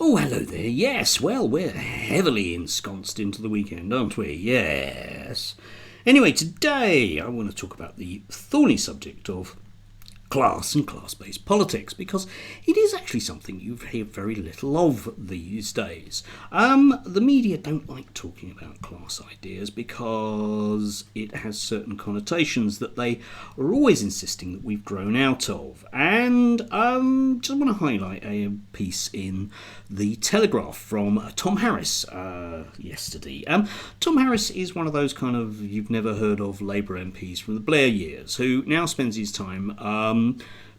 Oh, hello there. Yes, well, we're heavily ensconced into the weekend, aren't we? Yes. Anyway, today I want to talk about the thorny subject of class and class-based politics, because it is actually something you hear very little of these days. The media don't like talking about class ideas because it has certain connotations that they are always insisting that we've grown out of. And just want to highlight a piece in the Telegraph from Tom Harris yesterday. Tom Harris is one of those kind of you've never heard of Labour MPs from the Blair years, who now spends his time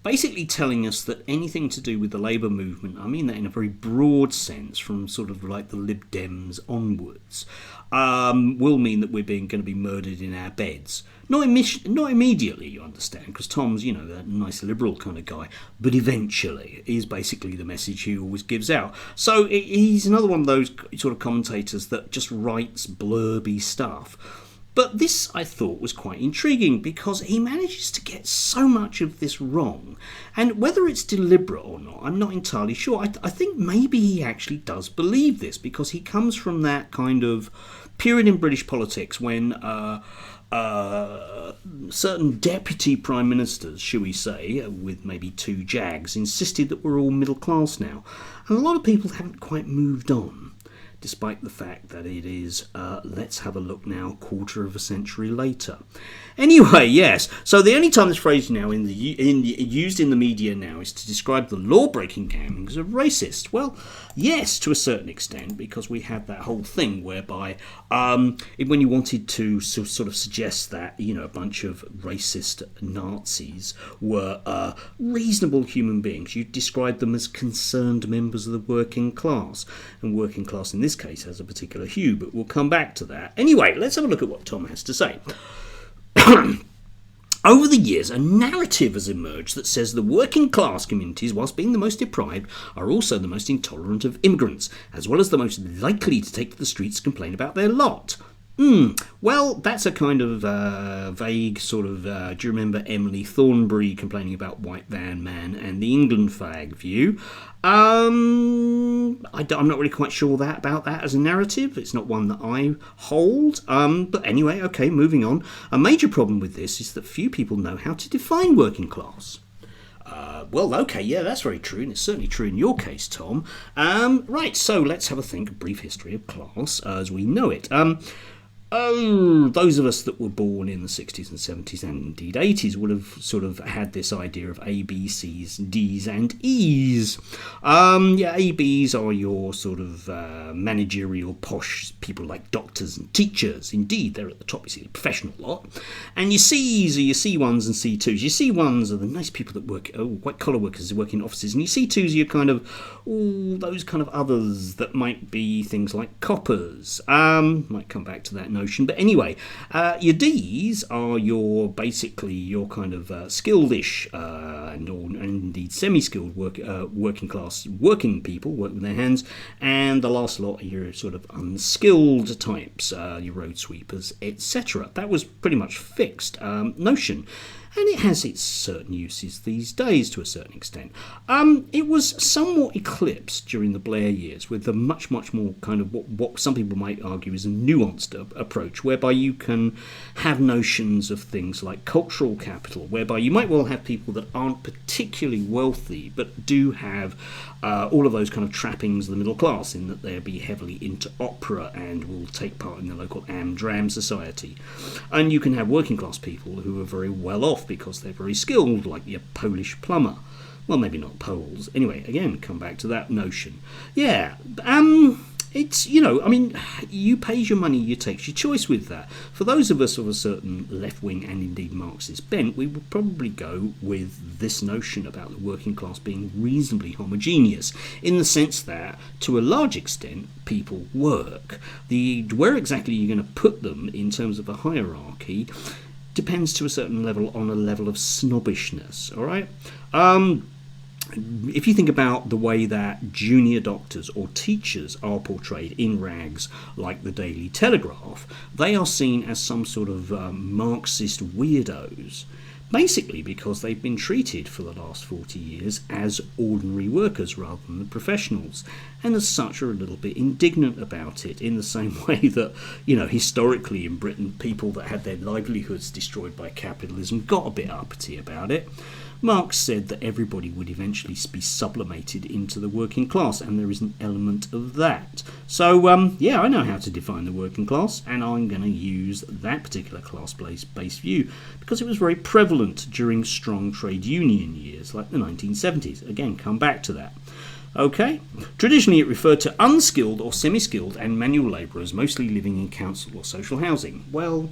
basically telling us that anything to do with the Labour movement, I mean that in a very broad sense, from sort of like the Lib Dems onwards, will mean that we're going to be murdered in our beds. Not immediately, you understand, because Tom's, a nice liberal kind of guy, but eventually is basically the message he always gives out. So he's another one of those sort of commentators that just writes blurby stuff. But this, I thought, was quite intriguing because he manages to get so much of this wrong. And whether it's deliberate or not, I'm not entirely sure. I think maybe he actually does believe this because he comes from that kind of period in British politics when certain deputy prime ministers, shall we say, with maybe two jags, insisted that we're all middle class now. And a lot of people haven't quite moved on, despite the fact that it is, let's have a look now, quarter of a century later. Anyway, yes, so the only time this phrase now used in the media now is to describe the law-breaking gangs of racists. Well, yes, to a certain extent, because we had that whole thing whereby when you wanted to sort of suggest that, a bunch of racist Nazis were reasonable human beings, you described them as concerned members of the working class. And working class in this case has a particular hue, but we'll come back to that. Anyway, let's have a look at what Tom has to say. Over the years, a narrative has emerged that says the working class communities, whilst being the most deprived, are also the most intolerant of immigrants, as well as the most likely to take to the streets to complain about their lot. Well, that's a kind of vague sort of, do you remember Emily Thornberry complaining about White Van Man and the England flag view? I'm not really quite sure about that as a narrative. It's not one that I hold. But anyway, okay, moving on. A major problem with this is that few people know how to define working class. Well, okay, yeah, that's very true, and it's certainly true in your case, Tom. Right, so let's have a brief history of class as we know it. Those of us that were born in the 60s and 70s and indeed 80s would have sort of had this idea of A, B, C's, D's and E's. A, B's are your sort of managerial posh people like doctors and teachers. Indeed, they're at the top, you see, the professional lot. And your C's are your C1s and C2s. Your C1s are the nice people that work, white-collar workers who work in offices. And your C2s are your kind of, those kind of others that might be things like coppers. Might come back to that notion. But anyway, your D's are basically your kind of skilled-ish and indeed semi-skilled working class working people, work with their hands, and the last lot are your sort of unskilled types, your road sweepers, etc. That was pretty much fixed notion. And it has its certain uses these days to a certain extent. It was somewhat eclipsed during the Blair years with a much, much more kind of what some people might argue is a nuanced approach, whereby you can have notions of things like cultural capital, whereby you might well have people that aren't particularly wealthy but do have all of those kind of trappings of the middle class, in that they'll be heavily into opera and will take part in the local Amdram society. And you can have working class people who are very well off because they're very skilled, like your Polish plumber. Well, maybe not Poles. Anyway, again, come back to that notion. Yeah, it's, you pays your money, you takes your choice with that. For those of us of a certain left-wing and indeed Marxist bent, we would probably go with this notion about the working class being reasonably homogeneous, in the sense that, to a large extent, people work. Where exactly you're going to put them in terms of a hierarchy depends to a certain level on a level of snobbishness, all right? If you think about the way that junior doctors or teachers are portrayed in rags like the Daily Telegraph, they are seen as some sort of Marxist weirdos. basically because they've been treated for the last 40 years as ordinary workers rather than the professionals, and as such are a little bit indignant about it, in the same way that, historically in Britain, people that had their livelihoods destroyed by capitalism got a bit uppity about it. Marx said that everybody would eventually be sublimated into the working class, and there is an element of that. So, I know how to define the working class, and I'm going to use that particular class-based view because it was very prevalent during strong trade union years like the 1970s. Again, come back to that. Okay. Traditionally, it referred to unskilled or semi-skilled and manual labourers, mostly living in council or social housing. Well,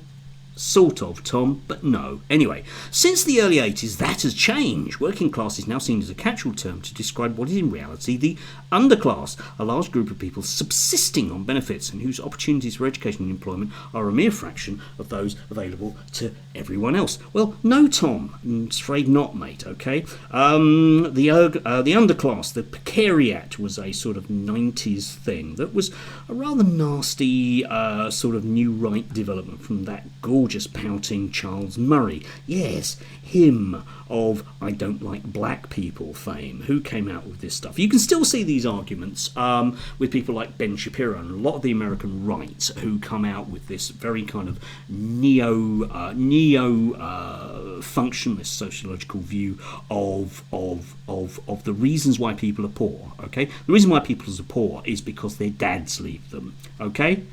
sort of, Tom, but no. Anyway, since the early 80s, that has changed. Working class is now seen as a catch-all term to describe what is in reality the underclass, a large group of people subsisting on benefits and whose opportunities for education and employment are a mere fraction of those available to everyone else. Well, no, Tom. I'm afraid not, mate, okay? The underclass, the precariat, was a sort of 90s thing that was a rather nasty sort of new right development from that gorgeous pouting Charles Murray. Yes, him of I don't like black people fame, who came out with this stuff. You can still see these arguments with people like Ben Shapiro and a lot of the American right who come out with this very kind of neo-functionalist sociological view of the reasons why people are poor. Okay, the reason why people are poor is because their dads leave them. Okay,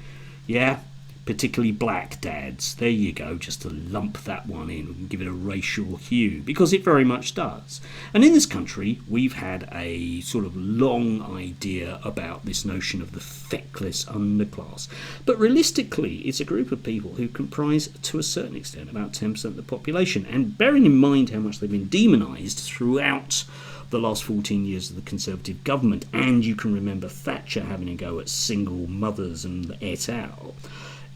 yeah. Particularly black dads. There you go, just to lump that one in and give it a racial hue, because it very much does. And in this country, we've had a sort of long idea about this notion of the feckless underclass. But realistically, it's a group of people who comprise, to a certain extent, about 10% of the population. And bearing in mind how much they've been demonised throughout the last 14 years of the Conservative government, and you can remember Thatcher having a go at single mothers and et al.,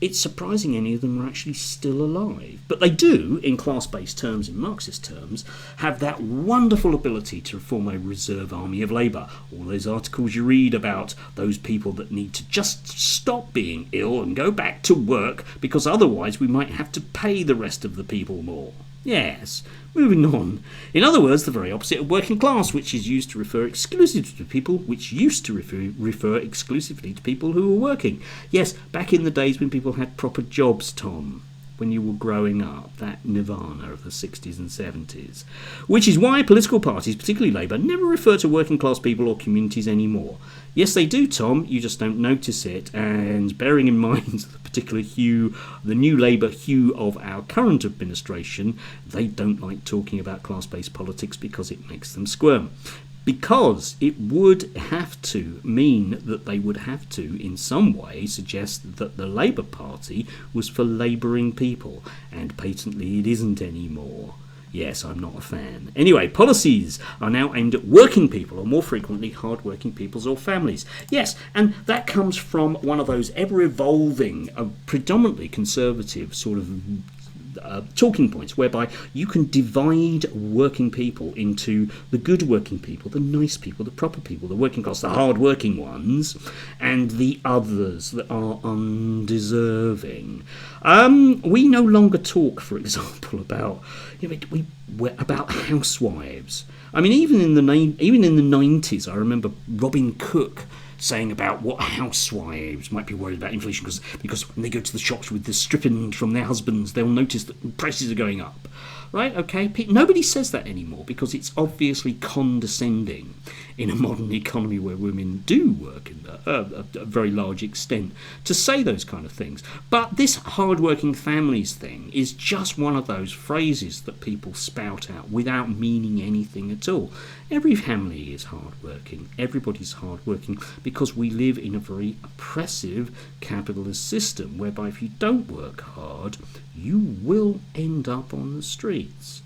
it's surprising any of them are actually still alive. But they do, in class-based terms, in Marxist terms, have that wonderful ability to form a reserve army of labour. All those articles you read about those people that need to just stop being ill and go back to work because otherwise we might have to pay the rest of the people more. Yes, moving on. In other words, the very opposite of working class, which is used to refer exclusively to people refer exclusively to people who were working. Yes, back in the days when people had proper jobs, Tom, when you were growing up, that nirvana of the 60s and 70s. Which is why political parties, particularly Labour, never refer to working class people or communities anymore. Yes, they do, Tom, you just don't notice it, and bearing in mind the particular hue, the new Labour hue of our current administration, they don't like talking about class-based politics because it makes them squirm. Because it would have to mean that they would have to, in some way, suggest that the Labour Party was for labouring people, and patently it isn't anymore. Yes, I'm not a fan. Anyway, policies are now aimed at working people, or more frequently, hard-working peoples or families. Yes, and that comes from one of those ever-evolving, predominantly conservative sort of talking points, whereby you can divide working people into the good working people, the nice people, the proper people, the working class, the hard-working ones, and the others that are undeserving. We no longer talk, for example, about about housewives. I mean, even in the 90s, I remember Robin Cook saying about what housewives might be worried about inflation because when they go to the shops with the stipend from their husbands, they'll notice that prices are going up. Right, okay, nobody says that anymore because it's obviously condescending in a modern economy where women do work in a very large extent to say those kind of things. But this hard-working families thing is just one of those phrases that people spout out without meaning anything at all. Every family is hard-working, everybody's hard-working because we live in a very oppressive capitalist system whereby if you don't work hard, you will end up on the streets.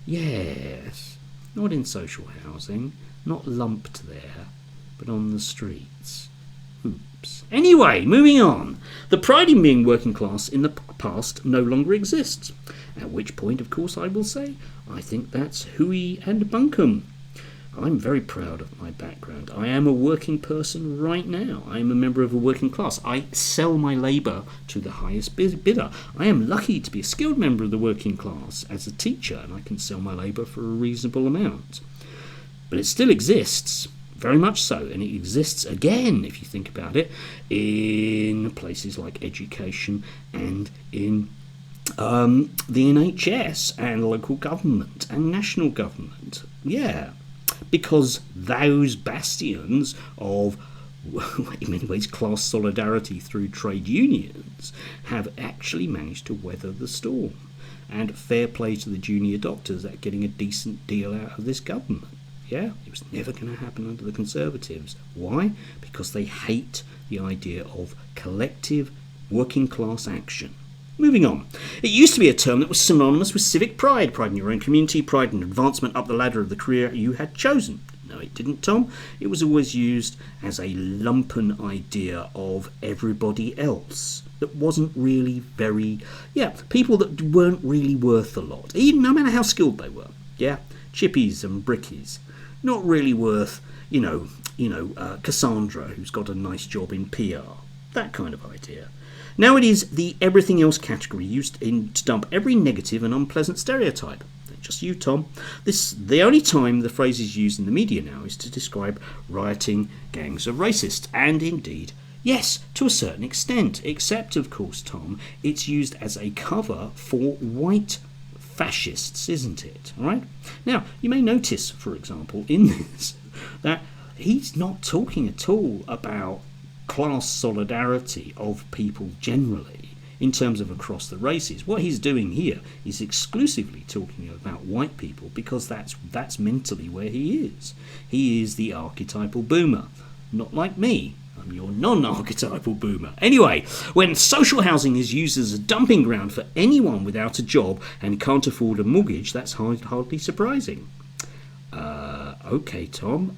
Yes, not in social housing, not lumped there, but on the streets. Oops. Anyway, moving on. The pride in being working class in the past no longer exists. At which point, of course, I will say, I think that's hooey and bunkum. I'm very proud of my background. I am a working person right now. I am a member of a working class. I sell my labour to the highest bidder. I am lucky to be a skilled member of the working class as a teacher, and I can sell my labour for a reasonable amount. But it still exists, very much so, and it exists again, if you think about it, in places like education and in the NHS and local government and national government. Yeah. Because those bastions of, in many ways, class solidarity through trade unions have actually managed to weather the storm. And fair play to the junior doctors at getting a decent deal out of this government. Yeah, it was never going to happen under the Conservatives. Why? Because they hate the idea of collective working class action. Moving on. It used to be a term that was synonymous with civic pride, pride in your own community, pride in advancement up the ladder of the career you had chosen. No, it didn't, Tom. It was always used as a lumpen idea of everybody else that wasn't really very, people that weren't really worth a lot, even no matter how skilled they were. Yeah, chippies and brickies, not really worth, Cassandra, who's got a nice job in PR, that kind of idea. Now it is the everything else category used to dump every negative and unpleasant stereotype. Just you, Tom. The only time the phrase is used in the media now is to describe rioting gangs of racists. And indeed, yes, to a certain extent. Except, of course, Tom, it's used as a cover for white fascists, isn't it? All right? Now, you may notice, for example, in this, that he's not talking at all about class solidarity of people generally in terms of across the races. What he's doing here is exclusively talking about white people because that's mentally where he is. He is the archetypal boomer, not like me. I'm your non-archetypal boomer. Anyway, when social housing is used as a dumping ground for anyone without a job and can't afford a mortgage, that's hardly surprising. Okay, Tom,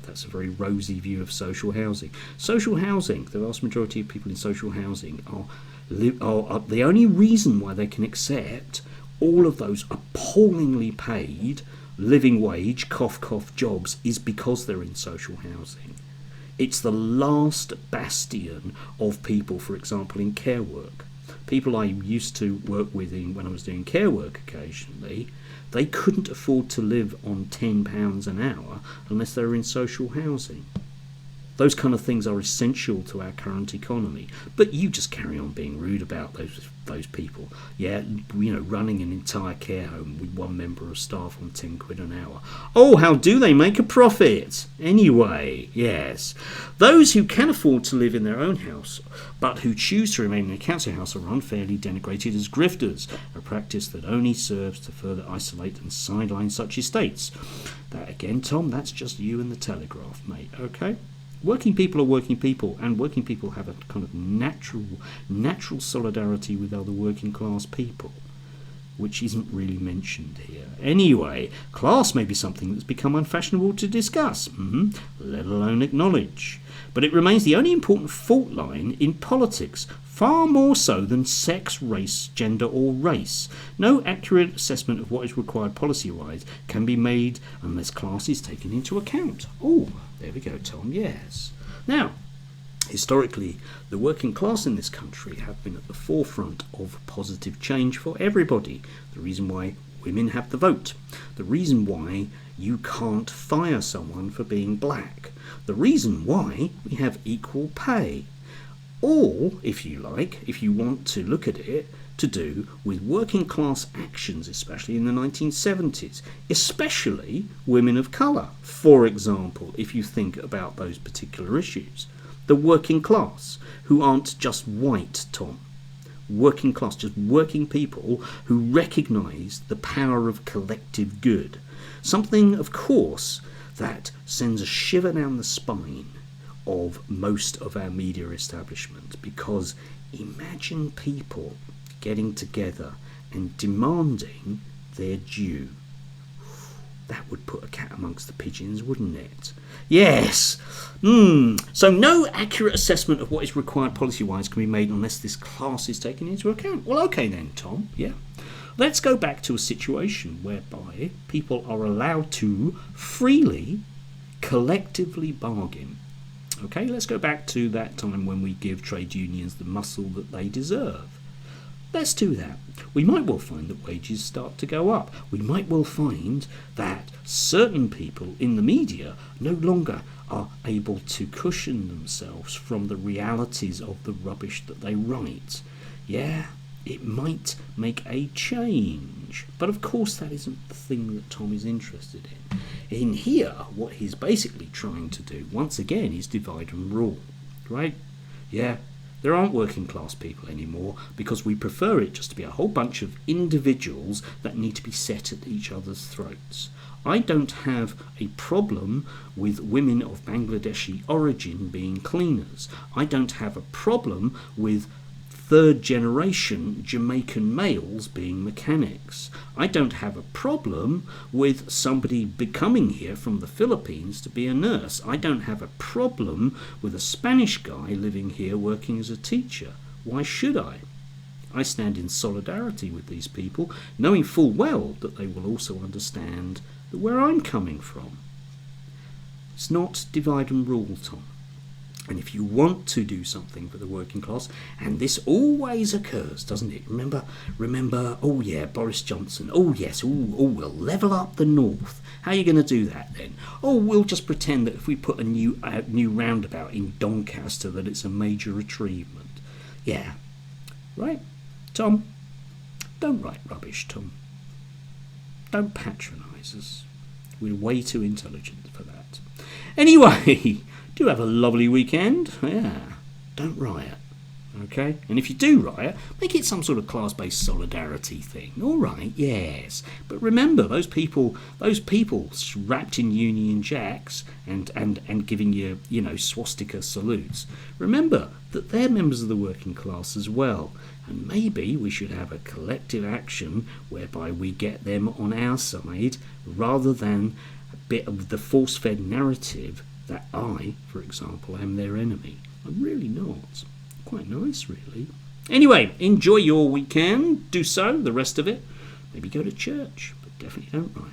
that's a very rosy view of social housing. Social housing, the vast majority of people in social housing are the only reason why they can accept all of those appallingly paid living wage, cough, cough jobs is because they're in social housing. It's the last bastion of people, for example, in care work. People I used to work with when I was doing care work occasionally, they couldn't afford to live on £10 an hour unless they were in social housing. Those kind of things are essential to our current economy. But you just carry on being rude about those people. Yeah, running an entire care home with one member of staff on £10 an hour. Oh, how do they make a profit? Anyway, yes. Those who can afford to live in their own house, but who choose to remain in a council house are unfairly denigrated as grifters, a practice that only serves to further isolate and sideline such estates. That again, Tom, that's just you and the Telegraph, mate, okay? Working people are working people, and working people have a kind of natural solidarity with other working class people, which isn't really mentioned here. Anyway, class may be something that's become unfashionable to discuss, let alone acknowledge. But it remains the only important fault line in politics, far more so than sex, race, gender or race. No accurate assessment of what is required policy-wise can be made unless class is taken into account. Oh, there we go, Tom, yes. Now, historically, the working class in this country have been at the forefront of positive change for everybody. The reason why women have the vote. The reason why you can't fire someone for being black. The reason why we have equal pay. Or, if you like, if you want to look at it, to do with working class actions, especially in the 1970s, especially women of colour. For example, if you think about those particular issues. The working class, who aren't just white, Tom. Working class, just working people who recognise the power of collective good. Something, of course, that sends a shiver down the spine of most of our media establishment, because imagine people getting together and demanding their due. That would put a cat amongst the pigeons, wouldn't it? Yes. So no accurate assessment of what is required policy-wise can be made unless this class is taken into account. Well, okay then, Tom. Yeah. Let's go back to a situation whereby people are allowed to freely, collectively bargain. Okay, let's go back to that time when we give trade unions the muscle that they deserve. Let's do that. We might well find that wages start to go up. We might well find that certain people in the media no longer are able to cushion themselves from the realities of the rubbish that they write. Yeah, it might make a change. But of course that isn't the thing that Tom is interested in. In here, what he's basically trying to do, once again, is divide and rule. Right? Yeah. There aren't working class people anymore because we prefer it just to be a whole bunch of individuals that need to be set at each other's throats. I don't have a problem with women of Bangladeshi origin being cleaners. I don't have a problem with third generation Jamaican males being mechanics. I don't have a problem with somebody becoming here from the Philippines to be a nurse. I don't have a problem with a Spanish guy living here working as a teacher. Why should I? I stand in solidarity with these people, knowing full well that they will also understand where I'm coming from. It's not divide and rule, Tom. And if you want to do something for the working class, and this always occurs, doesn't it? Remember, oh yeah, Boris Johnson. Oh yes, we'll level up the north. How are you going to do that then? Oh, we'll just pretend that if we put a new roundabout in Doncaster that it's a major achievement. Yeah, right? Tom, don't write rubbish, Tom. Don't patronise us. We're way too intelligent for that. Anyway, do have a lovely weekend. Yeah, don't riot. Okay? And if you do riot, make it some sort of class-based solidarity thing. All right, yes. But remember, those people wrapped in Union Jacks and giving you, swastika salutes, remember that they're members of the working class as well. And maybe we should have a collective action whereby we get them on our side rather than a bit of the force-fed narrative that I, for example, am their enemy. I'm really not. Quite nice, really. Anyway, enjoy your weekend. Do so, the rest of it. Maybe go to church, but definitely don't riot.